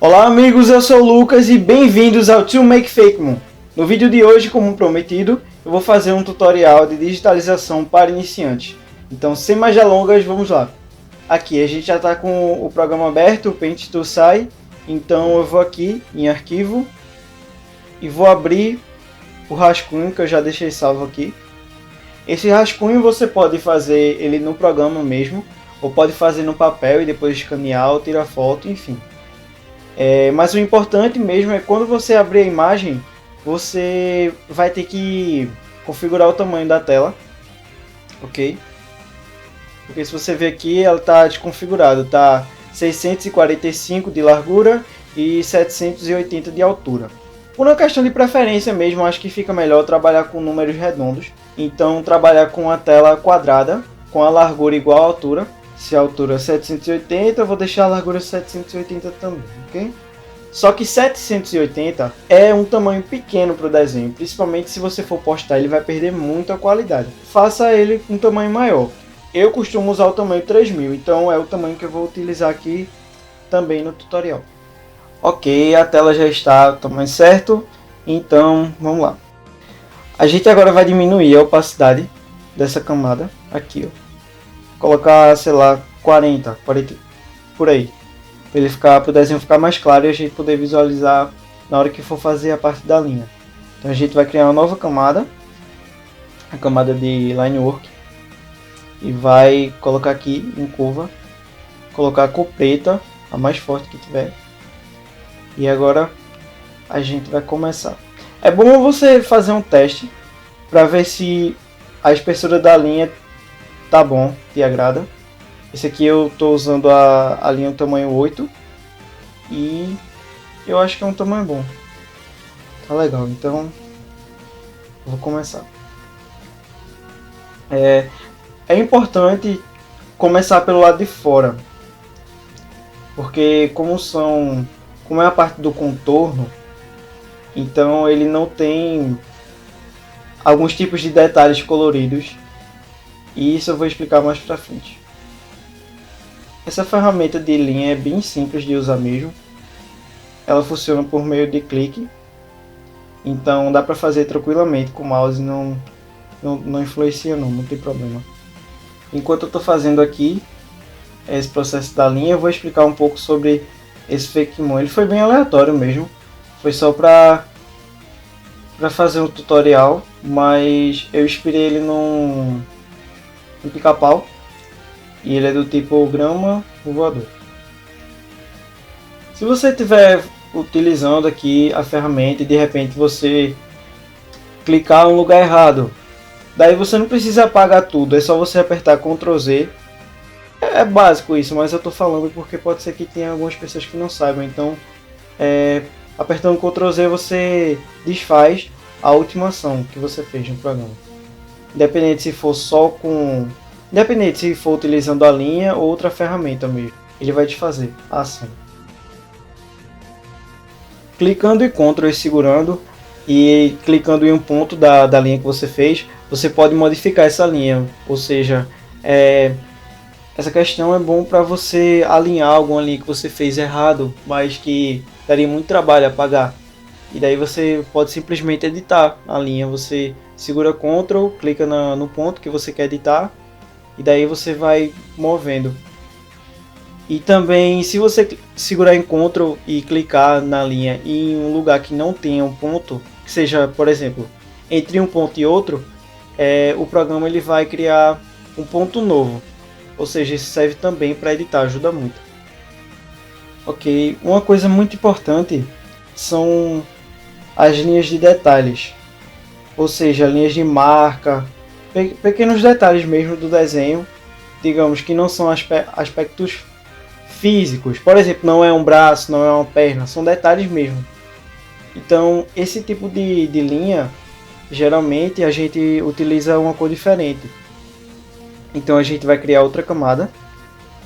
Olá amigos, eu sou o Lucas e bem-vindos ao To Make Fakemon. No vídeo de hoje, como prometido, eu vou fazer um tutorial de digitalização para iniciantes. Então, sem mais delongas, vamos lá. Aqui a gente já está com o programa aberto, o Paint Tool sai. Então eu vou aqui em arquivo e vou abrir o rascunho que eu já deixei salvo aqui. Esse rascunho você pode fazer ele no programa mesmo, ou pode fazer no papel e depois escanear ou tirar foto, enfim. Mas o importante mesmo é quando você abrir a imagem, você vai ter que configurar o tamanho da tela, ok? Porque se você ver aqui, ela está desconfigurada, está 645 de largura e 780 de altura. Por uma questão de preferência mesmo, acho que fica melhor trabalhar com números redondos. Então trabalhar com a tela quadrada, com a largura igual à altura. Se a altura é 780, eu vou deixar a largura 780 também, ok? Só que 780 é um tamanho pequeno para o desenho, principalmente se você for postar, ele vai perder muito a qualidade. Faça ele um tamanho maior. Eu costumo usar o tamanho 3000, então é o tamanho que eu vou utilizar aqui também no tutorial. Ok, a tela já está no tamanho certo, então vamos lá. A gente agora vai diminuir a opacidade dessa camada aqui, ó. Colocar, sei lá, 40 por aí, para o desenho ficar mais claro e a gente poder visualizar na hora que for fazer a parte da linha. Então a gente vai criar uma nova camada, a camada de line work, e vai colocar aqui em curva, colocar a cor preta, a mais forte que tiver. E agora a gente vai começar. É bom você fazer um teste para ver se a espessura da linha tá bom, te agrada. Esse aqui eu estou usando a linha tamanho 8 e eu acho que é um tamanho bom. Tá legal, então vou começar. É importante começar pelo lado de fora, porque como é a parte do contorno, então ele não tem alguns tipos de detalhes coloridos, e isso eu vou explicar mais pra frente. Essa ferramenta de linha é bem simples de usar mesmo. Ela funciona por meio de clique, então dá pra fazer tranquilamente com o mouse, não influencia não tem problema. Enquanto eu estou fazendo aqui esse processo da linha, eu vou explicar um pouco sobre esse Fakemon. Ele foi bem aleatório mesmo, foi só para fazer um tutorial, mas eu inspirei ele no pica-pau e ele é do tipo grama voador. Se você estiver utilizando aqui a ferramenta e de repente você clicar no lugar errado, daí você não precisa apagar tudo, é só você apertar Ctrl Z. É básico isso, mas eu estou falando porque pode ser que tenha algumas pessoas que não saibam. Então, apertando Ctrl Z você desfaz a última ação que você fez no programa. Independente se for independente se for utilizando a linha ou outra ferramenta mesmo, ele vai desfazer a ação. Clicando em Ctrl e segurando e clicando em um ponto da linha que você fez, você pode modificar essa linha, ou seja, essa questão é bom para você alinhar alguma linha que você fez errado, mas que daria muito trabalho apagar. E daí você pode simplesmente editar a linha, você segura Ctrl, clica no ponto que você quer editar, e daí você vai movendo. E também, se você segurar em Ctrl e clicar na linha em um lugar que não tenha um ponto, que seja, por exemplo, entre um ponto e outro, o programa ele vai criar um ponto novo. Ou seja, isso serve também para editar, ajuda muito. Ok, uma coisa muito importante são as linhas de detalhes. Ou seja, linhas de marca, pequenos detalhes mesmo do desenho, digamos que não são aspectos físicos. Por exemplo, não é um braço, não é uma perna, são detalhes mesmo. Então, esse tipo de linha, geralmente a gente utiliza uma cor diferente. Então a gente vai criar outra camada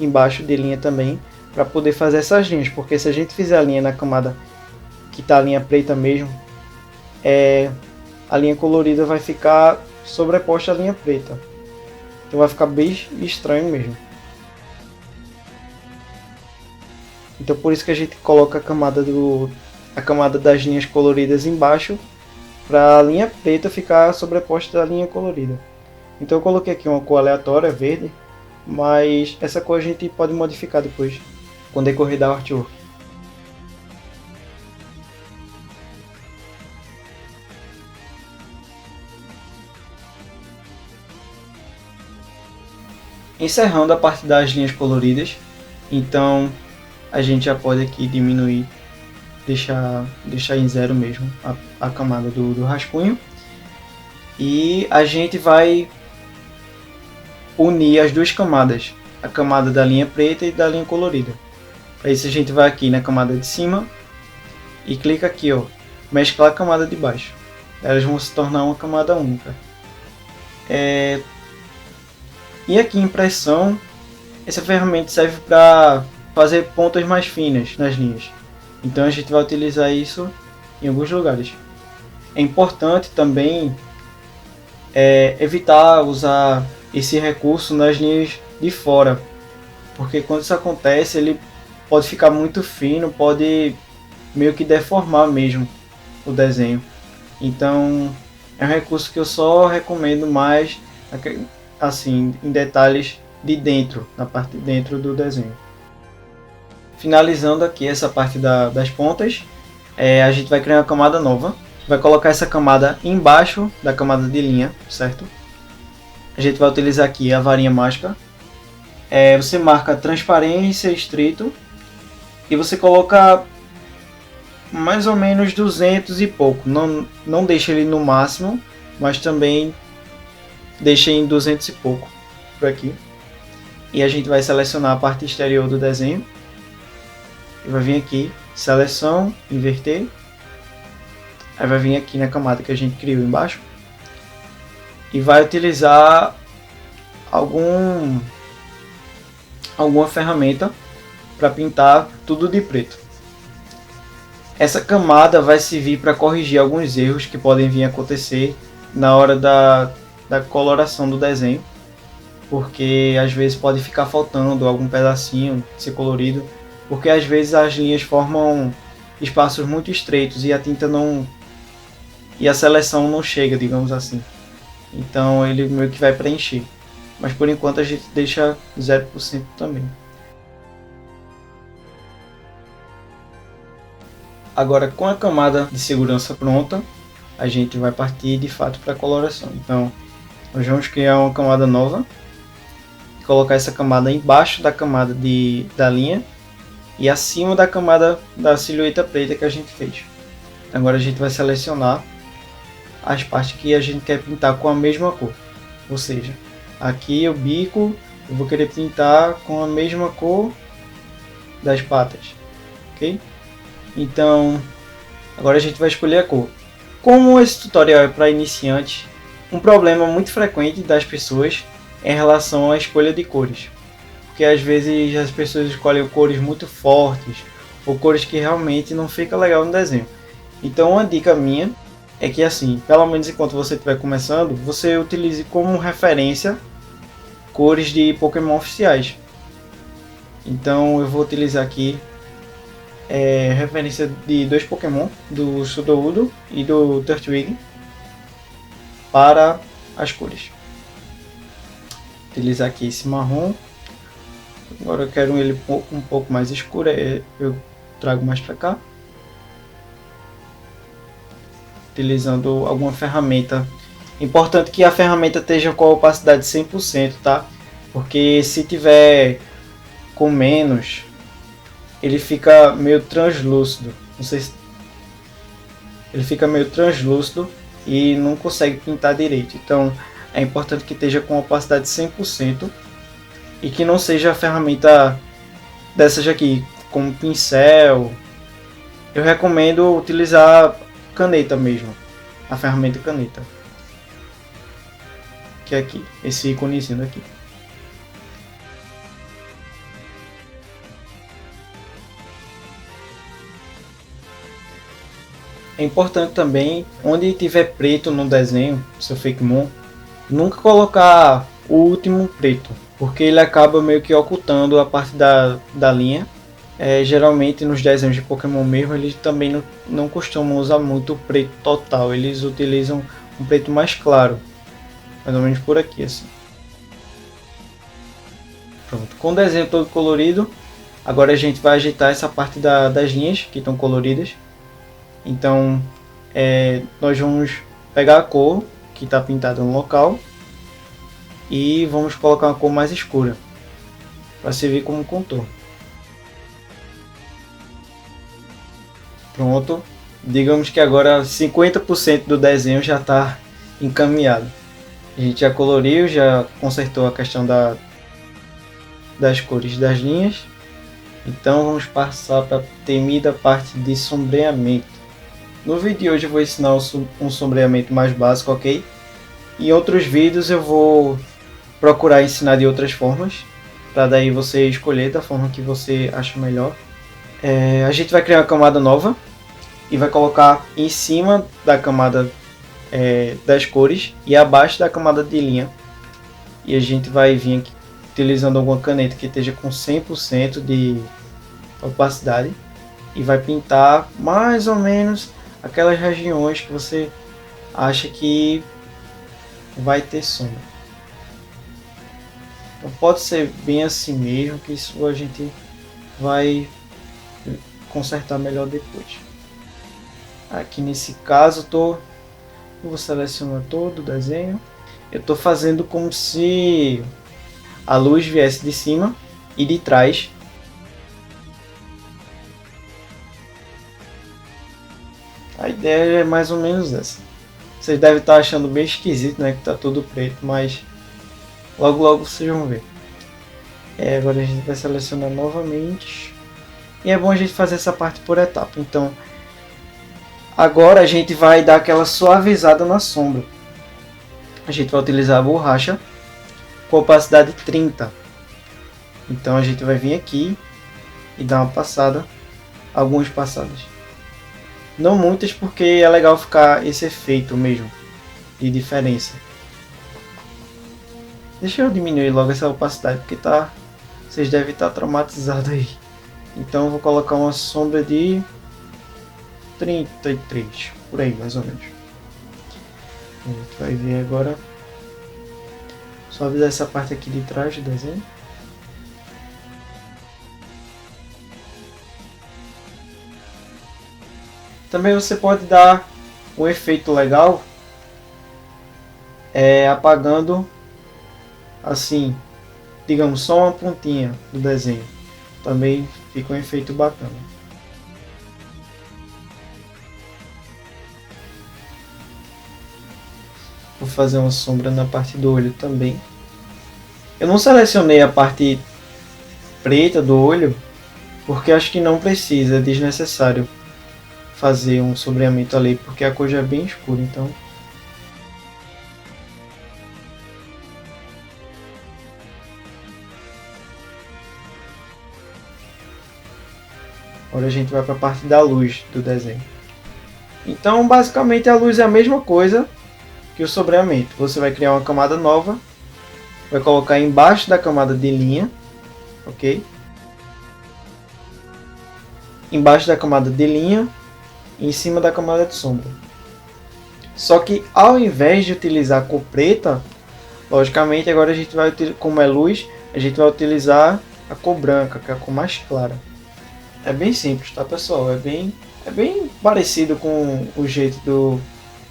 embaixo de linha também para poder fazer essas linhas, porque se a gente fizer a linha na camada que está a linha preta mesmo, a linha colorida vai ficar sobreposta à linha preta, então vai ficar bem estranho mesmo. Então por isso que a gente coloca a camada das linhas coloridas embaixo, para a linha preta ficar sobreposta da linha colorida. Então eu coloquei aqui uma cor aleatória, verde, mas essa cor a gente pode modificar depois, com o decorrer da artwork. Encerrando a parte das linhas coloridas, então a gente já pode aqui diminuir, deixar em zero mesmo a camada do rascunho. E a gente vai unir as duas camadas, a camada da linha preta e da linha colorida. Para isso a gente vai aqui na camada de cima e clica aqui, ó, mesclar a camada de baixo. Elas vão se tornar uma camada única. E aqui em impressão, essa ferramenta serve para fazer pontas mais finas nas linhas. Então a gente vai utilizar isso em alguns lugares. É importante também evitar usar esse recurso nas linhas de fora, porque quando isso acontece ele pode ficar muito fino, pode meio que deformar mesmo o desenho. Então é um recurso que eu só recomendo mais assim, em detalhes de dentro, na parte de dentro do desenho. Finalizando aqui essa parte das pontas, a gente vai criar uma camada nova. Vai colocar essa camada embaixo da camada de linha, certo? A gente vai utilizar aqui a varinha mágica. Você marca transparência, estrito, e você coloca mais ou menos 200 e pouco. Não deixa ele no máximo, mas também deixa em 200 e pouco por aqui. E a gente vai selecionar a parte exterior do desenho. E vai vir aqui, seleção, inverter. Aí vai vir aqui na camada que a gente criou embaixo. E vai utilizar alguma ferramenta para pintar tudo de preto. Essa camada vai servir para corrigir alguns erros que podem vir a acontecer na hora da coloração do desenho, porque às vezes pode ficar faltando algum pedacinho ser colorido, porque às vezes as linhas formam espaços muito estreitos e a tinta e a seleção não chega, digamos assim. Então ele meio que vai preencher, mas por enquanto a gente deixa 0% também. Agora, com a camada de segurança pronta, a gente vai partir de fato para a coloração. Então nós vamos criar uma camada nova, colocar essa camada embaixo da camada da linha e acima da camada da silhueta preta que a gente fez. Agora a gente vai selecionar as partes que a gente quer pintar com a mesma cor, ou seja, aqui o bico eu vou querer pintar com a mesma cor das patas, ok? Então agora a gente vai escolher a cor. Como esse tutorial é para iniciantes, um problema muito frequente das pessoas é em relação à escolha de cores, porque às vezes as pessoas escolhem cores muito fortes ou cores que realmente não fica legal no desenho. Então uma dica minha é que, assim, pelo menos enquanto você estiver começando, você utilize como referência cores de Pokémon oficiais. Então eu vou utilizar aqui referência de dois Pokémon, do Sudowoodo e do Turtwig, para as cores. Utilizar aqui esse marrom. Agora eu quero ele um pouco mais escuro, eu trago mais para cá. Utilizando alguma ferramenta. Importante que a ferramenta esteja com a opacidade 100%, tá? Porque se tiver com menos, ele fica meio translúcido. Não sei se ele fica meio translúcido e não consegue pintar direito. Então é importante que esteja com opacidade 100% e que não seja a ferramenta dessas aqui, como pincel. Eu recomendo utilizar caneta mesmo, a ferramenta caneta, que é aqui, esse íconezinho aqui. É importante também, onde tiver preto no desenho, seu Fakemon, nunca colocar o último preto, porque ele acaba meio que ocultando a parte da linha. geralmente nos desenhos de Pokémon mesmo, eles também não costumam usar muito o preto total, eles utilizam um preto mais claro, mais ou menos por aqui assim. Pronto, com o desenho todo colorido, agora a gente vai ajeitar essa parte das linhas que estão coloridas. Então nós vamos pegar a cor que está pintada no local e vamos colocar uma cor mais escura para servir como contorno. Pronto, digamos que agora 50% do desenho já está encaminhado. A gente já coloriu, já consertou a questão das cores das linhas. Então vamos passar para a temida parte de sombreamento. No vídeo de hoje eu vou ensinar um sombreamento mais básico, ok? Em outros vídeos eu vou procurar ensinar de outras formas, para daí você escolher da forma que você acha melhor. A gente vai criar uma camada nova e vai colocar em cima da camada das cores e abaixo da camada de linha. E a gente vai vir aqui utilizando alguma caneta que esteja com 100% de opacidade e vai pintar mais ou menos aquelas regiões que você acha que vai ter sombra. Então pode ser bem assim mesmo, que isso a gente vai consertar melhor depois. Aqui nesse caso eu vou selecionar todo o desenho. Eu estou fazendo como se a luz viesse de cima e de trás. A ideia é mais ou menos essa. Vocês devem estar achando bem esquisito, né, que está tudo preto, mas logo logo vocês vão ver. Agora a gente vai selecionar novamente. E é bom a gente fazer essa parte por etapa. Então agora a gente vai dar aquela suavizada na sombra. A gente vai utilizar a borracha com opacidade 30. Então a gente vai vir aqui e dar uma passada, algumas passadas. Não muitas, porque é legal ficar esse efeito mesmo de diferença. Deixa eu diminuir logo essa opacidade, porque vocês devem estar traumatizados aí. Então eu vou colocar uma sombra de 33, por aí mais ou menos. A gente vai ver agora. Suavizar essa parte aqui de trás do desenho. Também você pode dar um efeito legal apagando assim, digamos, só uma pontinha do desenho. Também fica um efeito bacana. Vou fazer uma sombra na parte do olho também. Eu não selecionei a parte preta do olho, porque acho que não precisa, é desnecessário fazer um sombreamento ali, porque a cor já é bem escura, então. Agora a gente vai para a parte da luz do desenho. Então basicamente a luz é a mesma coisa que o sombreamento. Você vai criar uma camada nova, vai colocar embaixo da camada de linha, ok? Embaixo da camada de linha, em cima da camada de sombra. Só que ao invés de utilizar a cor preta, logicamente agora a gente vai, como é luz, a gente vai utilizar a cor branca, que é a cor mais clara. É bem simples, tá pessoal? É bem parecido com o jeito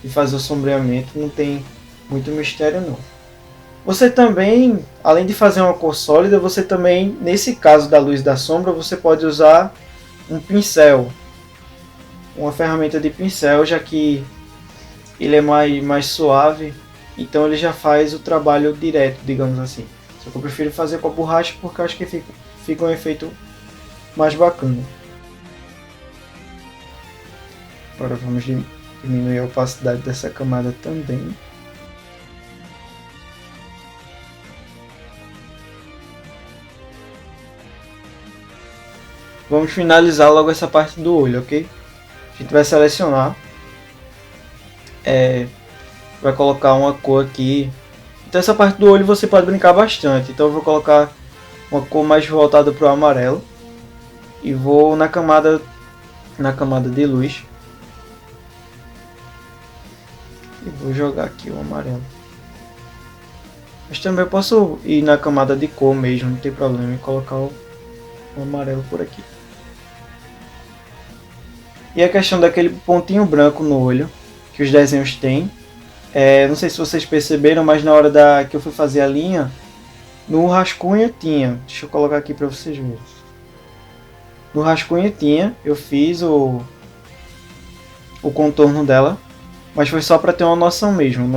de fazer o sombreamento, não tem muito mistério não. Você também, além de fazer uma cor sólida, você também, nesse caso da luz e da sombra, você pode usar um pincel, uma ferramenta de pincel, já que ele é mais suave, então ele já faz o trabalho direto, digamos assim. Só que eu prefiro fazer com a borracha porque eu acho que fica um efeito mais bacana. Agora vamos diminuir a opacidade dessa camada também. Vamos finalizar logo essa parte do olho, ok? A gente vai selecionar, vai colocar uma cor aqui. Então essa parte do olho você pode brincar bastante. Então eu vou colocar uma cor mais voltada para o amarelo. e vou na camada de luz e vou jogar aqui o amarelo. Mas também eu posso ir na camada de cor mesmo, não tem problema, e colocar o amarelo por aqui. E a questão daquele pontinho branco no olho que os desenhos têm, não sei se vocês perceberam, mas na hora que eu fui fazer a linha, no rascunho tinha, deixa eu colocar aqui para vocês verem. No rascunho tinha, eu fiz o contorno dela, mas foi só para ter uma noção mesmo.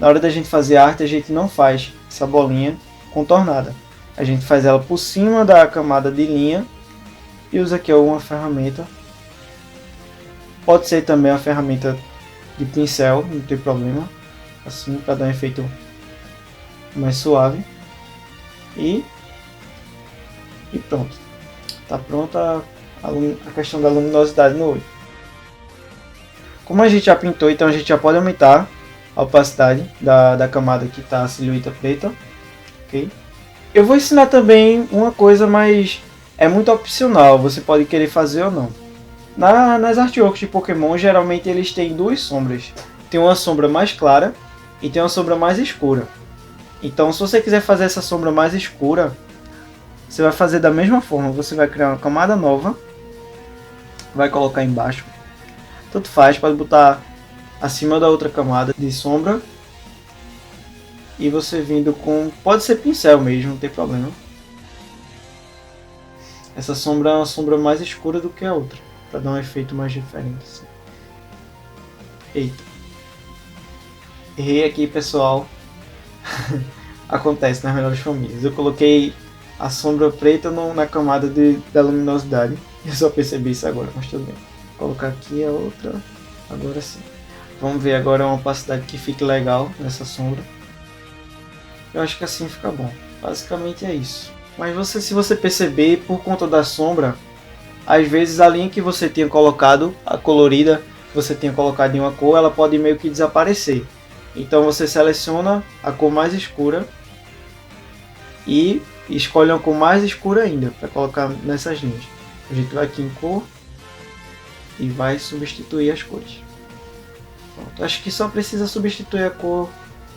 Na hora da gente fazer arte, a gente não faz essa bolinha contornada. A gente faz ela por cima da camada de linha e usa aqui alguma ferramenta. Pode ser também a ferramenta de pincel, não tem problema. Assim, para dar um efeito mais suave. E pronto. Está pronta a questão da luminosidade no olho. Como a gente já pintou, então a gente já pode aumentar a opacidade da camada que está a silhueta preta. Okay? Eu vou ensinar também uma coisa, mas é muito opcional, você pode querer fazer ou não. Nas artworks de Pokémon, geralmente eles têm duas sombras. Tem uma sombra mais clara e tem uma sombra mais escura. Então, se você quiser fazer essa sombra mais escura, você vai fazer da mesma forma. Você vai criar uma camada nova, vai colocar embaixo. Tanto faz, pode botar acima da outra camada de sombra. E você vindo com... pode ser pincel mesmo, não tem problema. Essa sombra é uma sombra mais escura do que a outra, para dar um efeito mais diferente. Assim. Eita. Errei aqui, pessoal. Acontece nas melhores famílias. Eu coloquei a sombra preta na camada da luminosidade. Eu só percebi isso agora, mas tudo bem. Vou colocar aqui a outra. Agora sim. Vamos ver agora uma opacidade que fique legal nessa sombra. Eu acho que assim fica bom. Basicamente é isso. Mas se você perceber, por conta da sombra, às vezes a linha que você tinha colocado, a colorida que você tinha colocado em uma cor, ela pode meio que desaparecer. Então você seleciona a cor mais escura e escolhe uma cor mais escura ainda para colocar nessas linhas. A gente vai aqui em cor e vai substituir as cores. Pronto. Acho que só precisa substituir a cor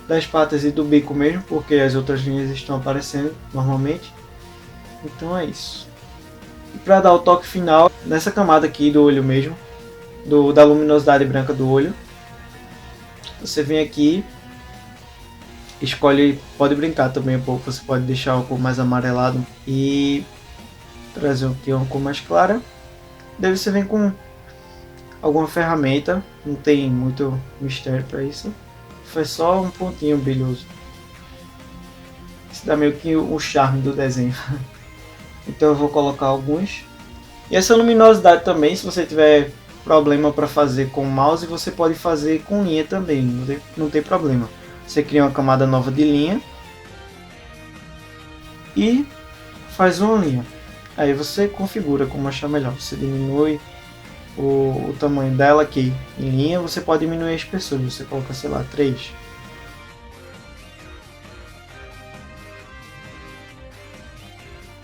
das patas e do bico mesmo, porque as outras linhas estão aparecendo normalmente. Então é isso. E para dar o toque final, nessa camada aqui do olho mesmo, da luminosidade branca do olho, você vem aqui, escolhe, pode brincar também um pouco, você pode deixar uma cor mais amarelado e trazer aqui uma cor mais clara. Daí você vem com alguma ferramenta, não tem muito mistério para isso, foi só um pontinho brilhoso. Isso dá meio que o charme do desenho. Então eu vou colocar alguns. E essa luminosidade também, se você tiver problema para fazer com o mouse, você pode fazer com linha também, não tem problema. Você cria uma camada nova de linha e faz uma linha. Aí você configura como achar melhor. Você diminui o tamanho dela aqui em linha, você pode diminuir a espessura. Você coloca, sei lá, 3.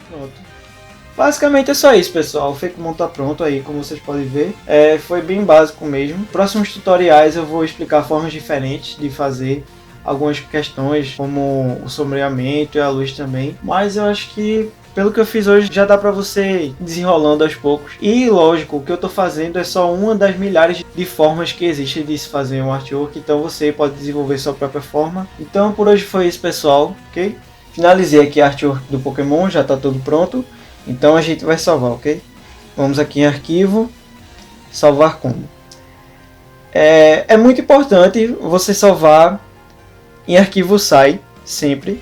Pronto. Basicamente é só isso, pessoal. O Fakemon tá pronto aí, como vocês podem ver. Foi bem básico mesmo. Próximos tutoriais eu vou explicar formas diferentes de fazer algumas questões, como o sombreamento e a luz também. Mas eu acho que, pelo que eu fiz hoje, já dá pra você ir desenrolando aos poucos. E lógico, o que eu tô fazendo é só uma das milhares de formas que existem de se fazer um artwork. Então você pode desenvolver sua própria forma. Então por hoje foi isso, pessoal. Ok? Finalizei aqui a artwork do Pokémon, já tá tudo pronto. Então a gente vai salvar, ok? Vamos aqui em arquivo, salvar como. É muito importante você salvar em arquivo SAI, sempre.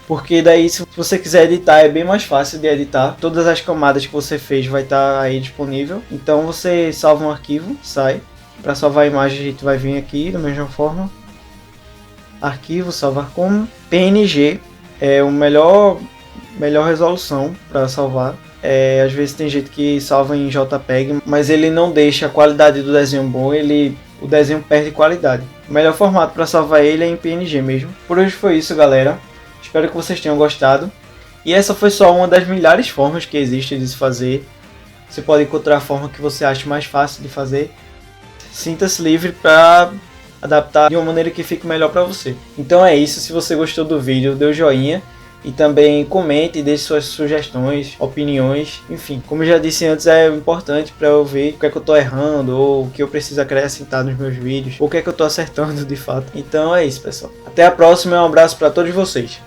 Porque daí, se você quiser editar, é bem mais fácil de editar. Todas as camadas que você fez vai estar aí disponível. Então você salva um arquivo SAI. Para salvar a imagem a gente vai vir aqui da mesma forma. Arquivo, salvar como. PNG é o melhor resolução para salvar. Às vezes tem gente que salva em JPEG, mas ele não deixa a qualidade do desenho bom, o desenho perde qualidade. O melhor formato para salvar ele é em PNG mesmo. Por hoje foi isso, galera. Espero que vocês tenham gostado. E essa foi só uma das milhares de formas que existem de se fazer. Você pode encontrar a forma que você acha mais fácil de fazer. Sinta-se livre para adaptar de uma maneira que fique melhor para você. Então é isso, se você gostou do vídeo, dê o joinha e também comente, deixe suas sugestões, opiniões, enfim. Como eu já disse antes, é importante para eu ver o que é que eu tô errando, ou o que eu preciso acrescentar nos meus vídeos, ou o que é que eu tô acertando de fato. Então é isso, pessoal. Até a próxima e um abraço para todos vocês.